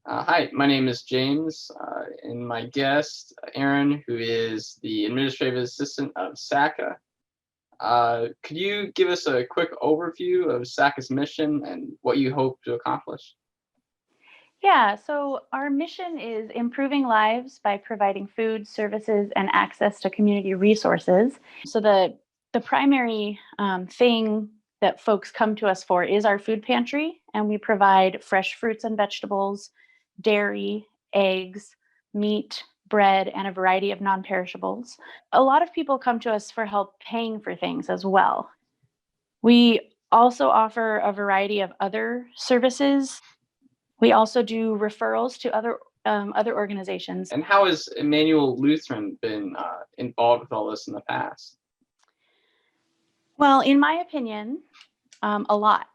Hi, my name is James, and my guest, Aaron, who is the administrative assistant of SACA. Could you give us a quick overview of SACA's mission and what you hope to accomplish? Yeah, so our mission is improving lives by providing food, services, and access to community resources. So the primary thing that folks come to us for is our food pantry, and we provide fresh fruits and vegetables, dairy, eggs, meat, bread, and a variety of non-perishables. A lot of people come to us for help paying for things as well. We also offer a variety of other services. We also do referrals to other organizations. And how has Immanuel Lutheran been involved with all this in the past? Well, in my opinion, a lot.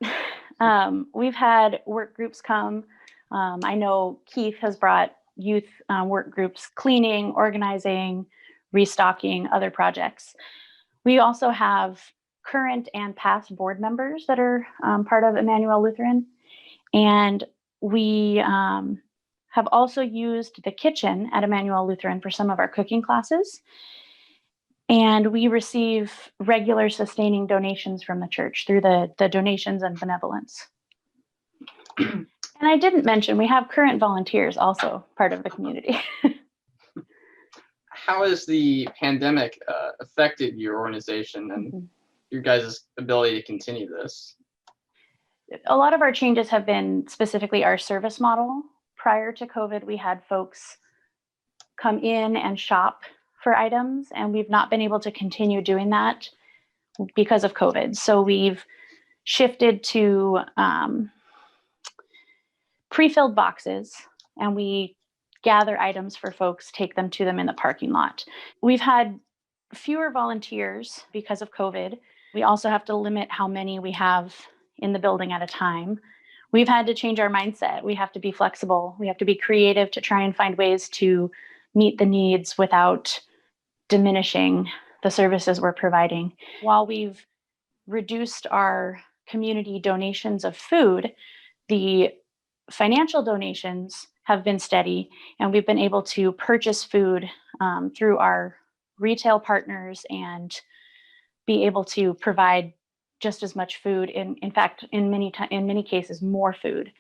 We've had work groups come. I know Keith has brought youth work groups, cleaning, organizing, restocking, other projects. We also have current and past board members that are part of Immanuel Lutheran. And we have also used the kitchen at Immanuel Lutheran for some of our cooking classes. And we receive regular sustaining donations from the church through the donations and benevolence. And I didn't mention, we have current volunteers also part of the community. How has the pandemic affected your organization and your guys' ability to continue this? A lot of our changes have been specifically our service model. Prior to COVID, we had folks come in and shop for items, and we've not been able to continue doing that because of COVID. So we've shifted to pre-filled boxes, and we gather items for folks, take them to them in the parking lot. We've had fewer volunteers because of COVID. We also have to limit how many we have in the building at a time. We've had to change our mindset. We have to be flexible. We have to be creative to try and find ways to meet the needs without diminishing the services we're providing. While we've reduced our community donations of food, the financial donations have been steady, and we've been able to purchase food through our retail partners and be able to provide just as much food. In fact, in many cases, more food.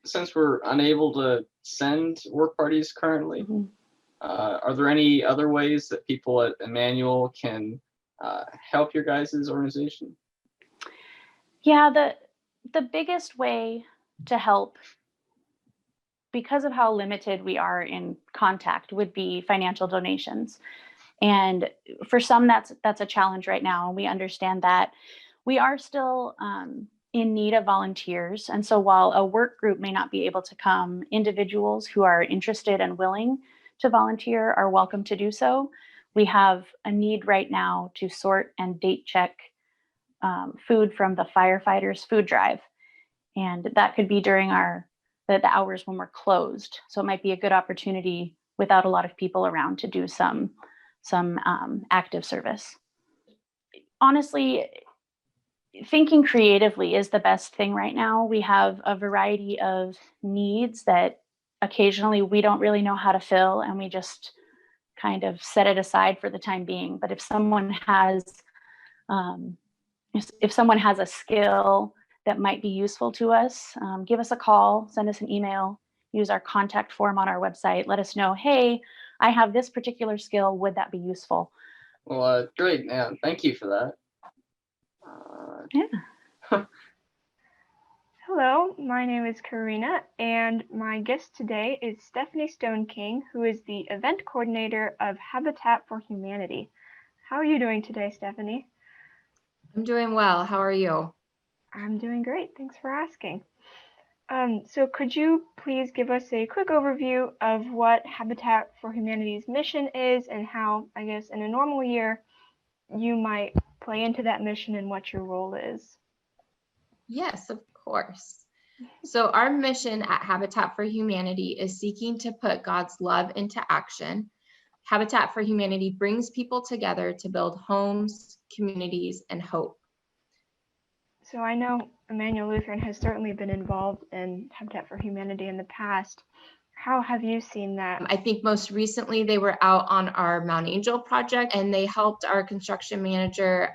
Since we're unable to send work parties currently, are there any other ways that people at Immanuel can help your guys' organization? Yeah, the biggest way to help, because of how limited we are in contact, would be financial donations. And for some, that's a challenge right now. We understand that. We are still in need of volunteers. And so while a work group may not be able to come, individuals who are interested and willing to volunteer are welcome to do so. We have a need right now to sort and date check food from the firefighters' food drive. And that could be during the hours when we're closed. So it might be a good opportunity without a lot of people around to do some active service. Honestly, thinking creatively is the best thing right now. We have a variety of needs that occasionally we don't really know how to fill, and we just kind of set it aside for the time being. But if someone has a skill that might be useful to us, give us a call, send us an email, use our contact form on our website. Let us know, hey, I have this particular skill. Would that be useful? Well, great. Yeah, thank you for that. Yeah. Hello, my name is Karina, and my guest today is Stephanie Stone King, who is the event coordinator of Habitat for Humanity. How are you doing today, Stephanie? I'm doing well. How are you? I'm doing great. Thanks for asking. So could you please give us a quick overview of what Habitat for Humanity's mission is and how, I guess, in a normal year, you might play into that mission and what your role is? Yes, of course. So our mission at Habitat for Humanity is seeking to put God's love into action. Habitat for Humanity brings people together to build homes, communities, and hope. So I know Immanuel Lutheran has certainly been involved in Habitat for Humanity in the past. How have you seen that? I think most recently they were out on our Mount Angel project, and they helped our construction manager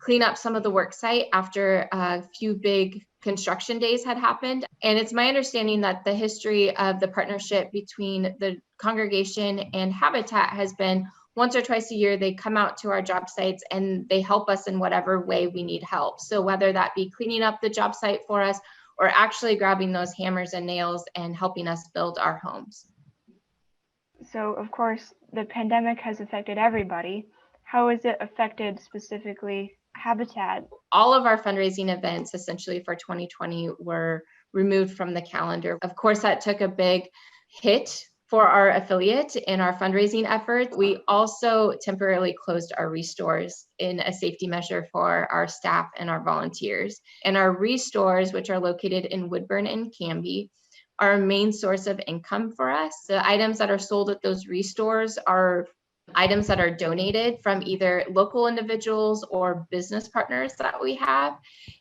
clean up some of the work site after a few big construction days had happened. And it's my understanding that the history of the partnership between the congregation and Habitat has been once or twice a year, they come out to our job sites and they help us in whatever way we need help. So whether that be cleaning up the job site for us or actually grabbing those hammers and nails and helping us build our homes. So, of course, the pandemic has affected everybody. How has it affected specifically Habitat? All of our fundraising events essentially for 2020 were removed from the calendar. Of course, that took a big hit for our affiliate in our fundraising efforts. We also temporarily closed our restores in a safety measure for our staff and our volunteers. And our restores, which are located in Woodburn and Canby, are a main source of income for us. The items that are sold at those restores are items that are donated from either local individuals or business partners that we have.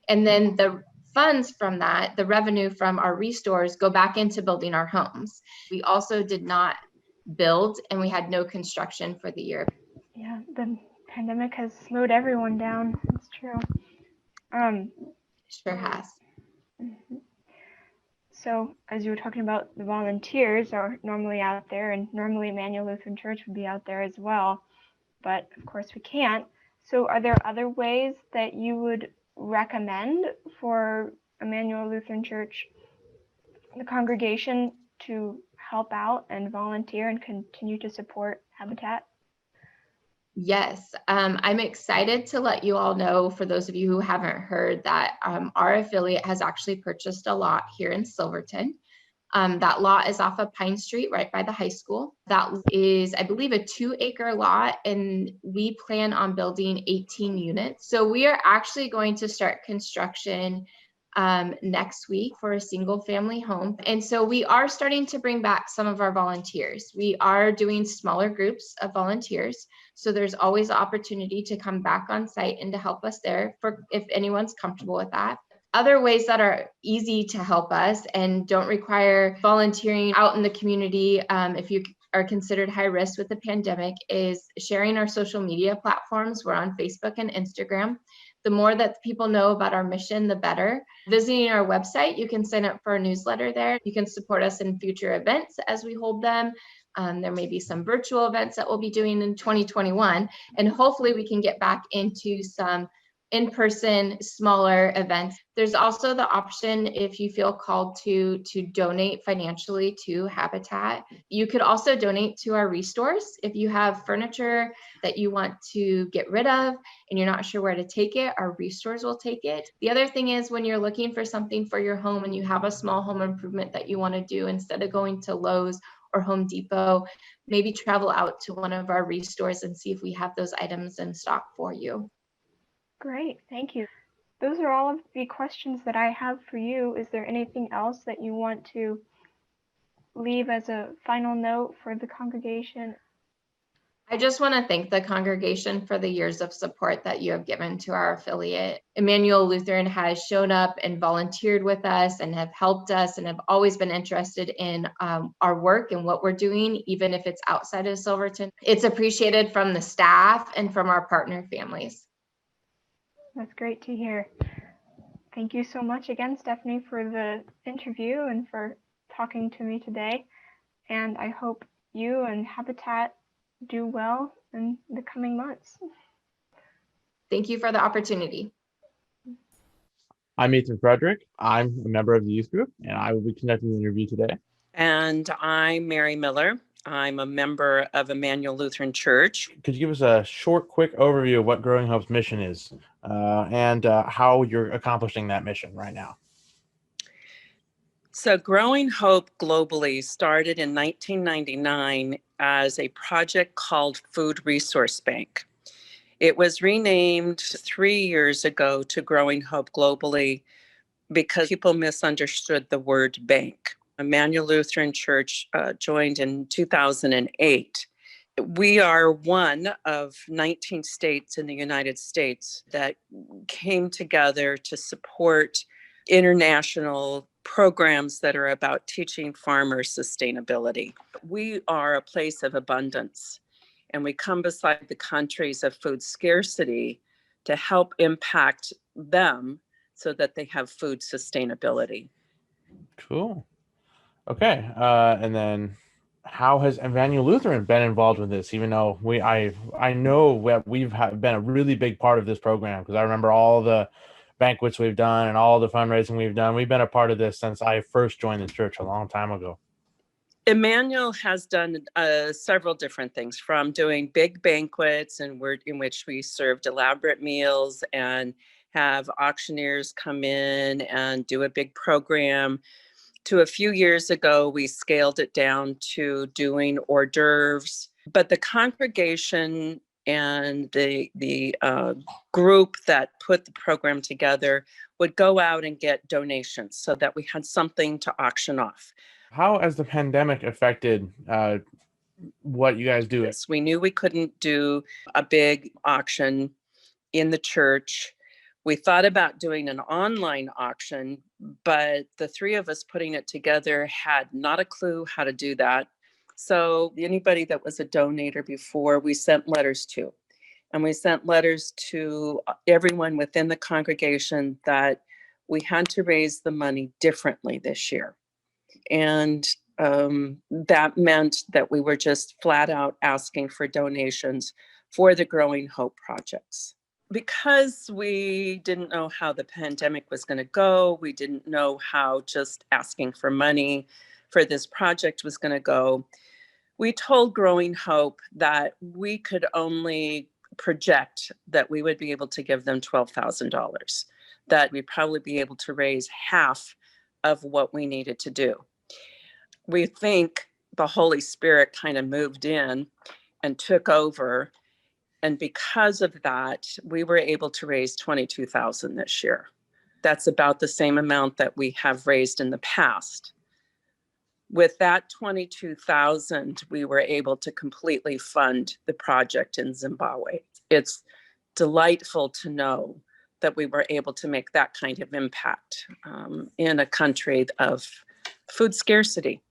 And then the funds from that, the revenue from our restores, go back into building our homes. We also did not build, and we had no construction for the year. Yeah, the pandemic has slowed everyone down. It's true. Sure has. Mhm. So, as you were talking about, the volunteers are normally out there, and normally Immanuel Lutheran Church would be out there as well, but of course we can't. So, are there other ways that you would recommend for Immanuel Lutheran Church, the congregation, to help out and volunteer and continue to support Habitat? Yes, I'm excited to let you all know, for those of you who haven't heard, that our affiliate has actually purchased a lot here in Silverton. That lot is off of Pine Street, right by the high school. That is, I believe, a 2-acre lot, and we plan on building 18 units. So we are actually going to start construction next week for a single family home. And so we are starting to bring back some of our volunteers. We are doing smaller groups of volunteers. So there's always the opportunity to come back on site and to help us there for if anyone's comfortable with that. Other ways that are easy to help us and don't require volunteering out in the community, if you are considered high risk with the pandemic, is sharing our social media platforms. We're on Facebook and Instagram. The more that people know about our mission, the better. Visiting our website, you can sign up for a newsletter there. You can support us in future events as we hold them. There may be some virtual events that we'll be doing in 2021, and hopefully we can get back into some in-person smaller events. There's also the option, if you feel called to donate financially to Habitat. You could also donate to our restores. If you have furniture that you want to get rid of and you're not sure where to take it, our restores will take it. The other thing is, when you're looking for something for your home and you have a small home improvement that you want to do, instead of going to Lowe's or Home Depot, maybe travel out to one of our restores and see if we have those items in stock for you. Great, thank you. Those are all of the questions that I have for you. Is there anything else that you want to leave as a final note for the congregation? I just want to thank the congregation for the years of support that you have given to our affiliate. Immanuel Lutheran has shown up and volunteered with us and have helped us and have always been interested in our work and what we're doing, even if it's outside of Silverton. It's appreciated from the staff and from our partner families. That's great to hear. Thank you so much again, Stephanie, for the interview and for talking to me today. And I hope you and Habitat do well in the coming months. Thank you for the opportunity. I'm Ethan Frederick. I'm a member of the youth group, and I will be conducting the interview today. And I'm Mary Miller. I'm a member of Immanuel Lutheran Church. Could you give us a short, quick overview of what Growing Hope's mission is and how you're accomplishing that mission right now? So Growing Hope globally started in 1999 as a project called Food Resource Bank. It was renamed 3 years ago to Growing Hope globally because people misunderstood the word bank. Immanuel Lutheran Church joined in 2008. We are one of 19 states in the United States that came together to support international programs that are about teaching farmers sustainability. We are a place of abundance, and we come beside the countries of food scarcity to help impact them so that they have food sustainability. Cool. Okay. And then how has Immanuel Lutheran been involved with this? Even though I know that we've been a really big part of this program, because I remember all the banquets we've done and all the fundraising we've done. We've been a part of this since I first joined the church a long time ago. Immanuel has done several different things, from doing big banquets in which we served elaborate meals and have auctioneers come in and do a big program, to a few years ago, we scaled it down to doing hors d'oeuvres. But the congregation and the group that put the program together would go out and get donations so that we had something to auction off. How has the pandemic affected what you guys do? We knew we couldn't do a big auction in the church. We thought about doing an online auction, but the three of us putting it together had not a clue how to do that. So anybody that was a donator before, we sent letters to. And we sent letters to everyone within the congregation that we had to raise the money differently this year. And that meant that we were just flat out asking for donations for the Growing Hope projects. Because we didn't know how the pandemic was going to go, we didn't know how just asking for money for this project was going to go, we told Growing Hope that we could only project that we would be able to give them $12,000, that we'd probably be able to raise half of what we needed to do. We think the Holy Spirit kind of moved in and took over. And because of that, we were able to raise $22,000 this year. That's about the same amount that we have raised in the past. With that $22,000, we were able to completely fund the project in Zimbabwe. It's delightful to know that we were able to make that kind of impact in a country of food scarcity.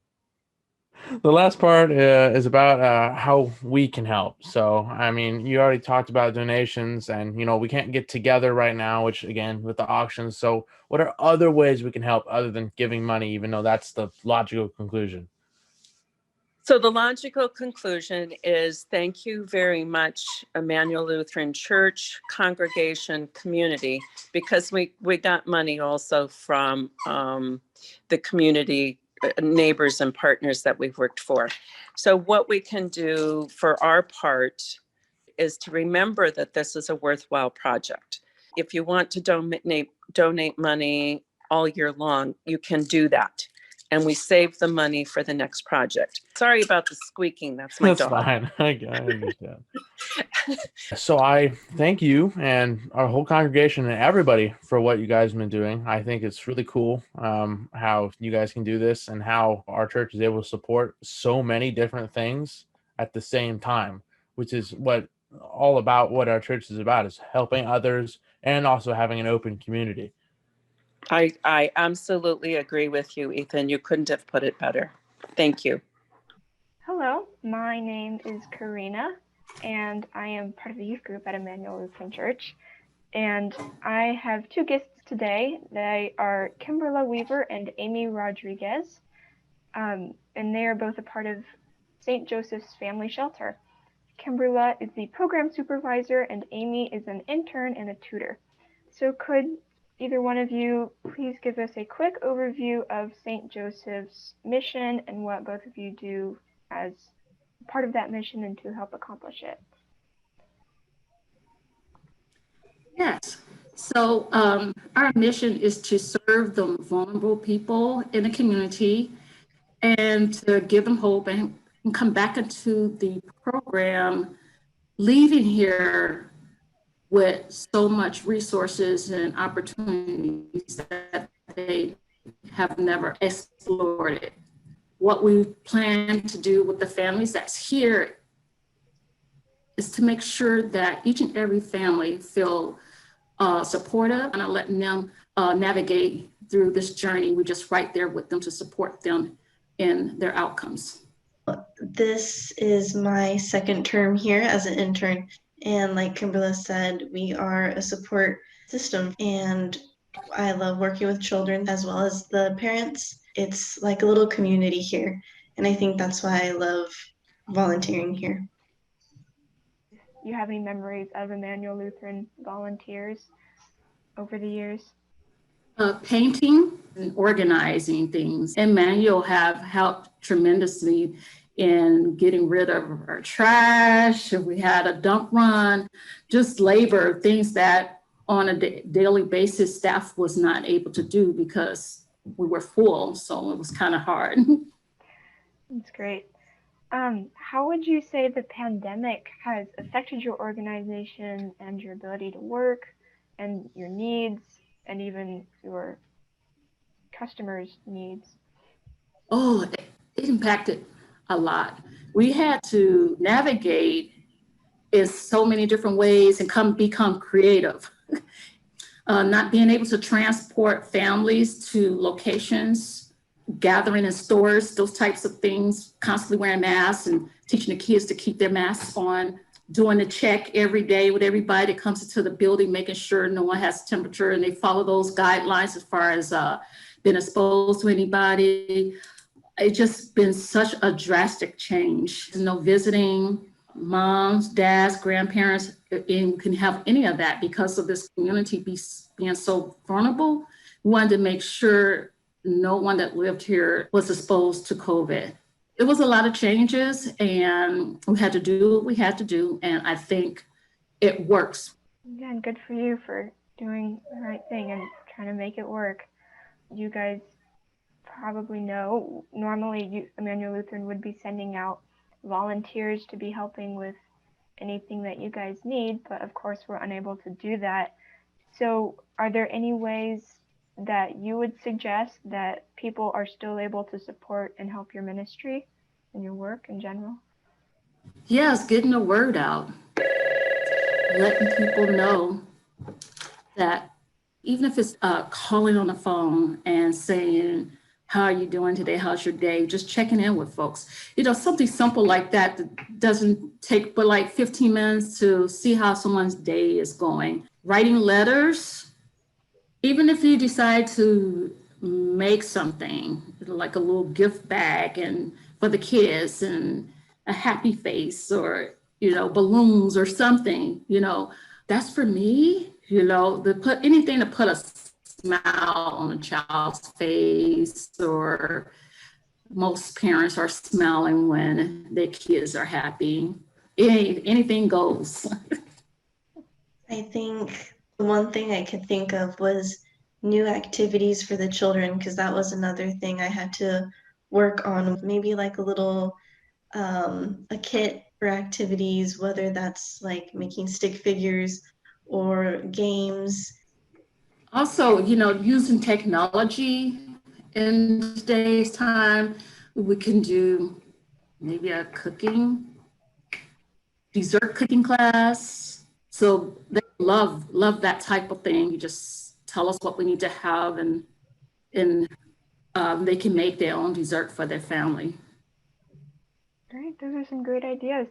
The last part is about how we can help. So, I mean, you already talked about donations, and, we can't get together right now, which, again, with the auctions. So what are other ways we can help other than giving money, even though that's the logical conclusion? So the logical conclusion is thank you very much, Immanuel Lutheran Church, congregation, community, because we got money also from the community neighbors and partners that we've worked for. So what we can do for our part is to remember that this is a worthwhile project. If you want to donate money all year long, you can do that. And we save the money for the next project. Sorry about the squeaking. That's my dog. That's fine. I understand. So I thank you and our whole congregation and everybody for what you guys have been doing. I think it's really cool how you guys can do this and how our church is able to support so many different things at the same time, which is what all about what our church is about, is helping others and also having an open community. I absolutely agree with you, Ethan. You couldn't have put it better. Thank you. Hello, my name is Karina, and I am part of the youth group at Immanuel Lutheran Church. And I have two guests today. They are Kimberla Weaver and Amy Rodriguez, and they are both a part of St. Joseph's Family Shelter. Kimberla is the program supervisor, and Amy is an intern and a tutor. So could either one of you please give us a quick overview of St. Joseph's mission and what both of you do as part of that mission and to help accomplish it? Yes. So our mission is to serve the vulnerable people in the community and to give them hope and come back into the program, leaving here with so much resources and opportunities that they have never explored it. What we plan to do with the families that's here is to make sure that each and every family feel supportive and letting them navigate through this journey. We're just right there with them to support them in their outcomes. This is my second term here as an intern. And like Kimberly said, we are a support system, and I love working with children as well as the parents. It's like a little community here. And I think that's why I love volunteering here. You have any memories of Immanuel Lutheran volunteers over the years? Painting and organizing things. Immanuel have helped tremendously in getting rid of our trash. We had a dump run, just labor, things that on a daily basis staff was not able to do because we were full, so it was kind of hard. That's great. How would you say the pandemic has affected your organization and your ability to work and your needs and even your customers' needs? Oh, it impacted a lot. We had to navigate in so many different ways and become creative. Not being able to transport families to locations, gathering in stores, those types of things, constantly wearing masks and teaching the kids to keep their masks on, doing the check every day with everybody that comes into the building, making sure no one has temperature and they follow those guidelines as far as being exposed to anybody. It's just been such a drastic change. Visiting moms, dads, grandparents, and can have any of that because of this community being so vulnerable. We wanted to make sure no one that lived here was exposed to COVID. It was a lot of changes, and we had to do what we had to do, and I think it works. Again, good for you for doing the right thing and trying to make it work. You guys probably know, normally Immanuel Lutheran would be sending out volunteers to be helping with anything that you guys need, but of course we're unable to do that. So are there any ways that you would suggest that people are still able to support and help your ministry and your work in general? Yes, getting the word out, letting people know that even if it's calling on the phone and saying, how are you doing today? How's your day? Just checking in with folks. Something simple like that that doesn't take but like 15 minutes to see how someone's day is going. Writing letters, even if you decide to make something like a little gift bag and for the kids and a happy face or, balloons or something, that's for me, anything to put a smile on a child's face, or most parents are smiling when their kids are happy. Anything goes. I think the one thing I could think of was new activities for the children, because that was another thing I had to work on. Maybe like a little a kit for activities, whether that's like making stick figures or games. Also, using technology in today's time, we can do maybe a dessert cooking class. So they love that type of thing. You just tell us what we need to have, and they can make their own dessert for their family. Great, those are some great ideas.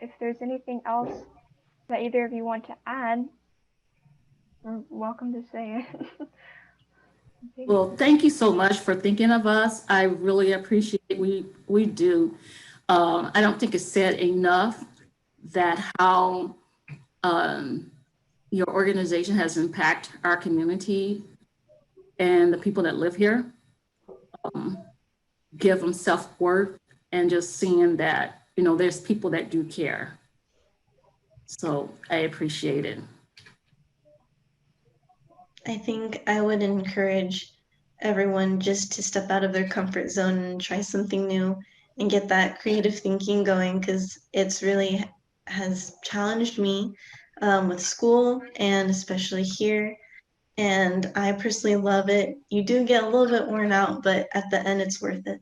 If there's anything else that either of you want to add, you're welcome to say it. Well, thank you so much for thinking of us. I really appreciate it. We do. I don't think it's said enough that how your organization has impacted our community and the people that live here. Give them self-worth and just seeing that, there's people that do care. So I appreciate it. I think I would encourage everyone just to step out of their comfort zone and try something new and get that creative thinking going, because it's really has challenged me with school and especially here. And I personally love it. You do get a little bit worn out, but at the end, it's worth it.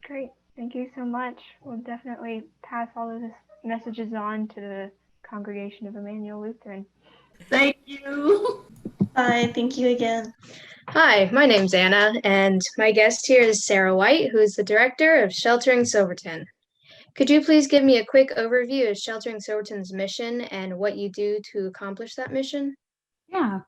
Great. Thank you so much. We'll definitely pass all of this messages on to the congregation of Immanuel Lutheran. Thank you. Bye. Thank you again. Hi, my name's Anna, and my guest here is Sarah White, who is the director of Sheltering Silverton. Could you please give me a quick overview of Sheltering Silverton's mission and what you do to accomplish that mission? Yeah.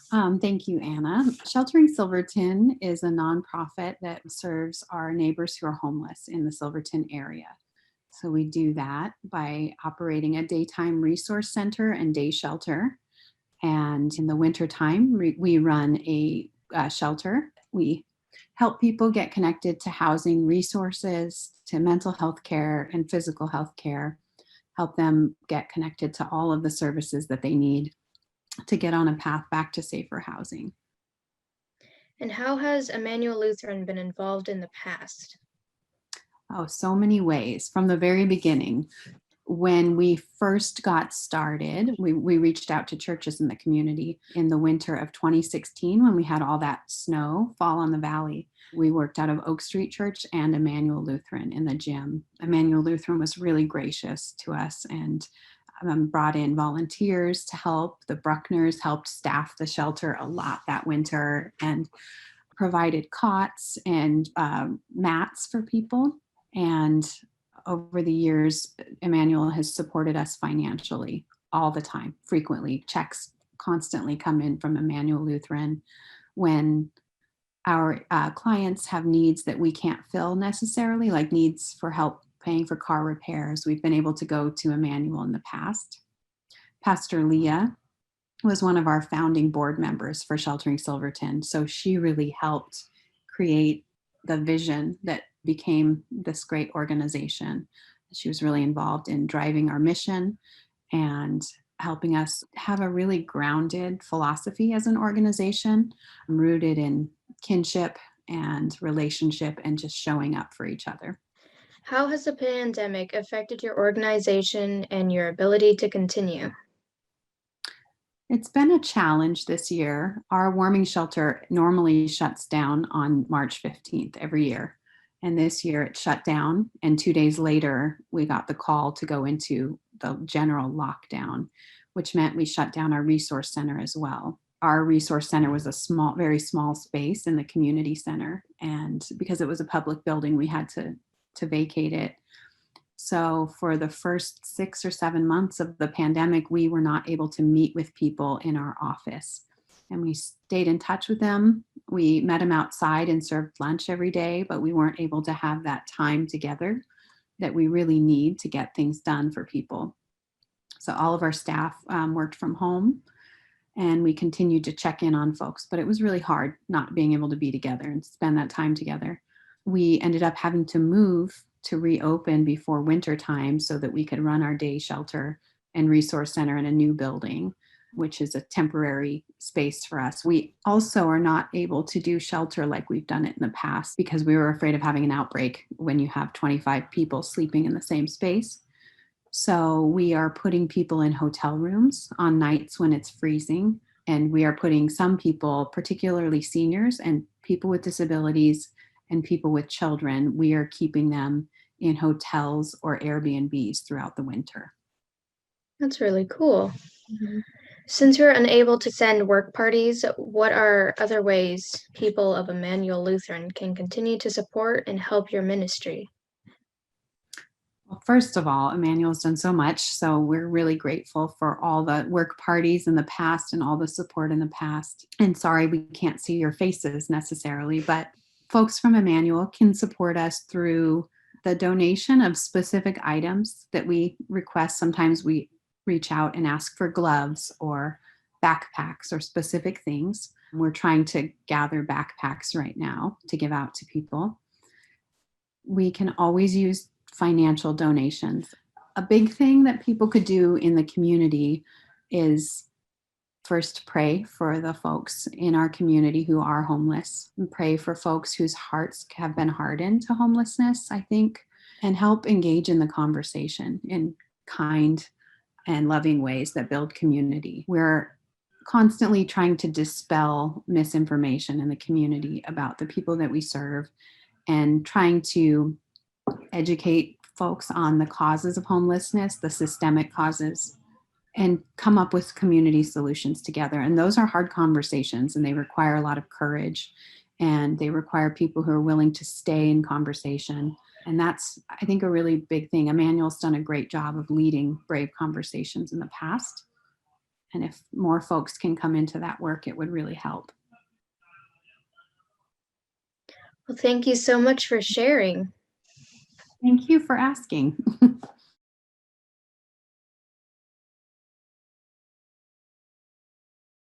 Thank you, Anna. Sheltering Silverton is a nonprofit that serves our neighbors who are homeless in the Silverton area. So we do that by operating a daytime resource center and day shelter. And in the wintertime, we run a shelter. We help people get connected to housing resources, to mental health care and physical health care, help them get connected to all of the services that they need to get on a path back to safer housing. And how has Immanuel Lutheran been involved in the past? Oh, so many ways. From the very beginning, when we first got started, we reached out to churches in the community in the winter of 2016 when we had all that snow fall on the valley. We worked out of Oak Street Church and Immanuel Lutheran in the gym. Immanuel Lutheran was really gracious to us and brought in volunteers to help. The Bruckners helped staff the shelter a lot that winter and provided cots and mats for people. And over the years, Immanuel has supported us financially all the time, frequently. Checks constantly come in from Immanuel Lutheran when our clients have needs that we can't fill necessarily, like needs for help paying for car repairs. We've been able to go to Immanuel in the past. Pastor Leah was one of our founding board members for Sheltering Silverton. So she really helped create the vision that became this great organization. She was really involved in driving our mission and helping us have a really grounded philosophy as an organization, rooted in kinship and relationship and just showing up for each other. How has the pandemic affected your organization and your ability to continue? It's been a challenge this year. Our warming shelter normally shuts down on March 15th every year. And this year it shut down. And 2 days later, we got the call to go into the general lockdown, which meant we shut down our resource center as well. Our resource center was a very small space in the community center. And because it was a public building, we had to vacate it. So for the first 6 or 7 months of the pandemic, we were not able to meet with people in our office. And we stayed in touch with them. We met them outside and served lunch every day, but we weren't able to have that time together that we really need to get things done for people. So all of our staff worked from home, and we continued to check in on folks, but it was really hard not being able to be together and spend that time together. We ended up having to move to reopen before winter time so that we could run our day shelter and resource center in a new building, which is a temporary space for us. We also are not able to do shelter like we've done it in the past because we were afraid of having an outbreak when you have 25 people sleeping in the same space. So we are putting people in hotel rooms on nights when it's freezing. And we are putting some people, particularly seniors and people with disabilities and people with children, we are keeping them in hotels or Airbnbs throughout the winter. That's really cool. Mm-hmm. Since you're unable to send work parties, what are other ways people of Immanuel Lutheran can continue to support and help your ministry? Well, first of all, Immanuel's done so much, so we're really grateful for all the work parties in the past and all the support in the past. And sorry, we can't see your faces necessarily, but folks from Immanuel can support us through the donation of specific items that we request. Sometimes we reach out and ask for gloves or backpacks or specific things. We're trying to gather backpacks right now to give out to people. We can always use financial donations. A big thing that people could do in the community is first pray for the folks in our community who are homeless, and pray for folks whose hearts have been hardened to homelessness, I think, and help engage in the conversation in kind and loving ways that build community. We're constantly trying to dispel misinformation in the community about the people that we serve and trying to educate folks on the causes of homelessness, the systemic causes, and come up with community solutions together. And those are hard conversations, and they require a lot of courage, and they require people who are willing to stay in conversation. And that's, I think, a really big thing. Immanuel's done a great job of leading brave conversations in the past. And if more folks can come into that work, it would really help. Well, thank you so much for sharing. Thank you for asking.